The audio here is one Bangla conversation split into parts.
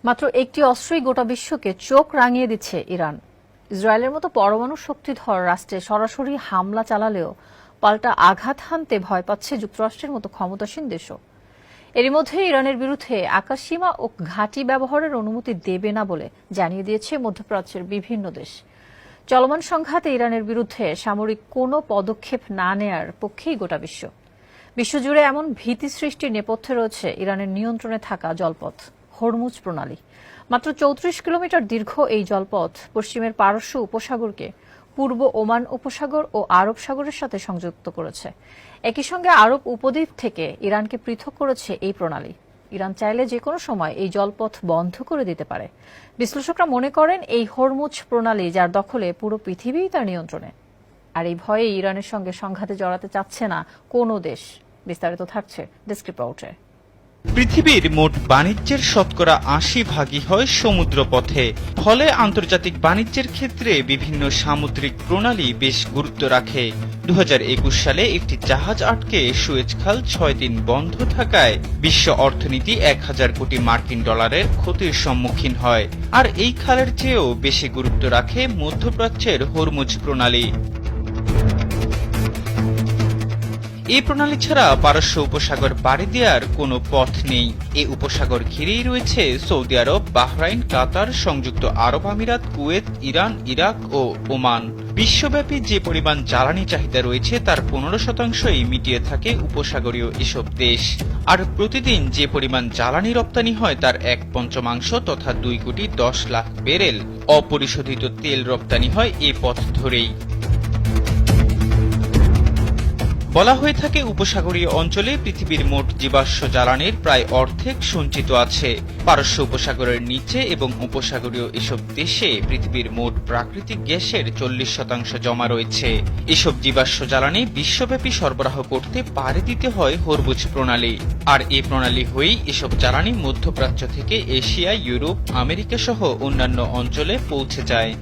মাত্র একটি অস্ত্রই গোটা বিশ্বকে চোখ রাঙিয়ে দিচ্ছে ইরান। ইসরায়েলের মতো পরমাণু শক্তিধর রাষ্ট্রে সরাসরি হামলা চালালেও পাল্টা আঘাত হানতে ভয় পাচ্ছে যুক্তরাষ্ট্রের মতো ক্ষমতাসীন দেশও। এরই মধ্যে ইরানের বিরুদ্ধে আকাশসীমা ও ঘাঁটি ব্যবহারের অনুমতি দেবে না বলে জানিয়ে দিয়েছে মধ্যপ্রাচ্যের বিভিন্ন দেশ। চলমান সংঘাতে ইরানের বিরুদ্ধে সামরিক কোনো পদক্ষেপ না নেয়ার পক্ষেই গোটা বিশ্ব। বিশ্বজুড়ে এমন ভীতি সৃষ্টির নেপথ্যে রয়েছে ইরানের নিয়ন্ত্রণে থাকা জলপথ হরমুজ প্রণালী। মাত্র ৩৪ কিলোমিটার দীর্ঘ এই জলপথ পশ্চিমের পারস্য উপসাগরকে পূর্ব ওমান উপসাগর ও আরব সাগরের সাথে সংযুক্ত করেছে। একই সঙ্গে আরব উপদ্বীপ থেকে ইরানকে পৃথক করেছে এই প্রণালী। ইরান চাইলে যে কোনো সময় এই জলপথ বন্ধ করে দিতে পারে। বিশ্লেষকরা মনে করেন এই হরমুজ প্রণালী, যার দখলে পুরো পৃথিবীই তার নিয়ন্ত্রণে। আর এই ভয়ে ইরানের সঙ্গে সংঘাতে জড়াতে চাচ্ছে না কোনো দেশ। বিস্তারিত থাকছে ডেস্ক রিপোর্টে। পৃথিবীর মোট বাণিজ্যের শতকরা ৮০% হয় সমুদ্রপথে। ফলে আন্তর্জাতিক বাণিজ্যের ক্ষেত্রে বিভিন্ন সামুদ্রিক প্রণালী বেশ গুরুত্ব রাখে। ২০২১ সালে একটি জাহাজ আটকে সুয়েজ খাল ৬ দিন বন্ধ থাকায় বিশ্ব অর্থনীতি ১,০০০ কোটি মার্কিন ডলারের ক্ষতির সম্মুখীন হয়। আর এই খালের চেয়েও বেশি গুরুত্ব রাখে মধ্যপ্রাচ্যের হরমুজ প্রণালী। এই প্রণালী ছাড়া পারস্য উপসাগর পাড়ি দেওয়ার কোনো পথ নেই। এই উপসাগর ঘিরেই রয়েছে সৌদি আরব, বাহরাইন, কাতার, সংযুক্ত আরব আমিরাত, কুয়েত, ইরান, ইরাক ও ওমান। বিশ্বব্যাপী যে পরিমাণ জ্বালানি চাহিদা রয়েছে তার ১৫%ই মিটিয়ে থাকে উপসাগরীয় এসব দেশ। আর প্রতিদিন যে পরিমাণ জ্বালানি রপ্তানি হয় তার ১/৫ তথা ২,১০,০০,০০০ ব্যারেল অপরিশোধিত তেল রপ্তানি হয় এই পথ ধরেই। বলা হয়ে থাকে উপসাগরীয় অঞ্চলে পৃথিবীর মোট জীবাশ্ম জ্বালানির প্রায় অর্ধেক সঞ্চিত আছে। পারস্য উপসাগরের নিচে এবং উপসাগরীয় এসব দেশে পৃথিবীর মোট প্রাকৃতিক গ্যাসের ৪০% জমা রয়েছে। এসব জীবাশ্ম জ্বালানি বিশ্বব্যাপী সরবরাহ করতে পাড়ি দিতে হয় হরমুজ প্রণালী। আর এই প্রণালী হয়েই এসব জ্বালানি মধ্যপ্রাচ্য থেকে এশিয়া, ইউরোপ, আমেরিকা সহ অন্যান্য অঞ্চলে পৌঁছে যায়।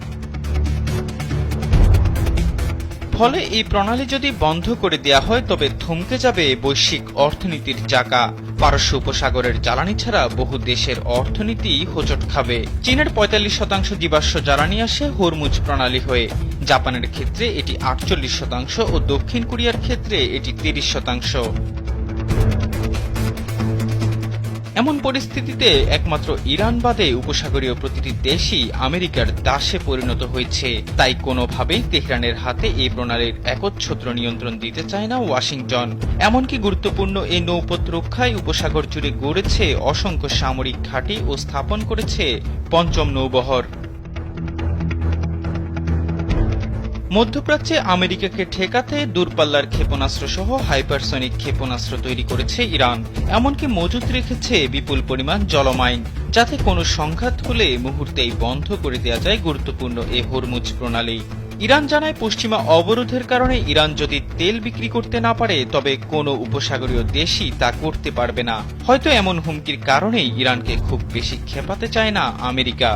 ফলে এই প্রণালী যদি বন্ধ করে দেয়া হয় তবে থমকে যাবে বৈশ্বিক অর্থনীতির চাকা। পারস্য উপসাগরের জ্বালানি ছাড়া বহু দেশের অর্থনীতি হোঁচট খাবে। চীনের ৪৫% জীবাশ্ম জ্বালানি আসে হরমুজ প্রণালী হয়ে। জাপানের ক্ষেত্রে এটি ৪৮% ও দক্ষিণ কোরিয়ার ক্ষেত্রে এটি ৩০%। এমন পরিস্থিতিতে একমাত্র ইরান বাদে উপসাগরীয় প্রতিটি দেশই আমেরিকার দাসে পরিণত হয়েছে। তাই কোনোভাবেই তেহরানের হাতে এই প্রণালীর একচ্ছত্র নিয়ন্ত্রণ দিতে চায় না ওয়াশিংটন। এমনকি গুরুত্বপূর্ণ এই নৌপথ রক্ষায় উপসাগর জুড়ে গড়েছে অসংখ্য সামরিক ঘাঁটি ও স্থাপন করেছে পঞ্চম নৌবহর। মধ্যপ্রাচ্যে আমেরিকাকে ঠেকাতে দূরপাল্লার ক্ষেপণাস্ত্র সহ হাইপারসনিক ক্ষেপণাস্ত্র তৈরি করেছে ইরান। এমনকি মজুত রেখেছে বিপুল পরিমাণ জলমাইন, যাতে কোনো সংঘাত হলে মুহূর্তেই বন্ধ করে দেওয়া যায় গুরুত্বপূর্ণ এই হরমুজ প্রণালী। ইরান জানায় পশ্চিমা অবরোধের কারণে ইরান যদি তেল বিক্রি করতে না পারে তবে কোনো উপসাগরীয় দেশই তা করতে পারবে না। হয়তো এমন হুমকির কারণেই ইরানকে খুব বেশি খেপাতে চায় না আমেরিকা।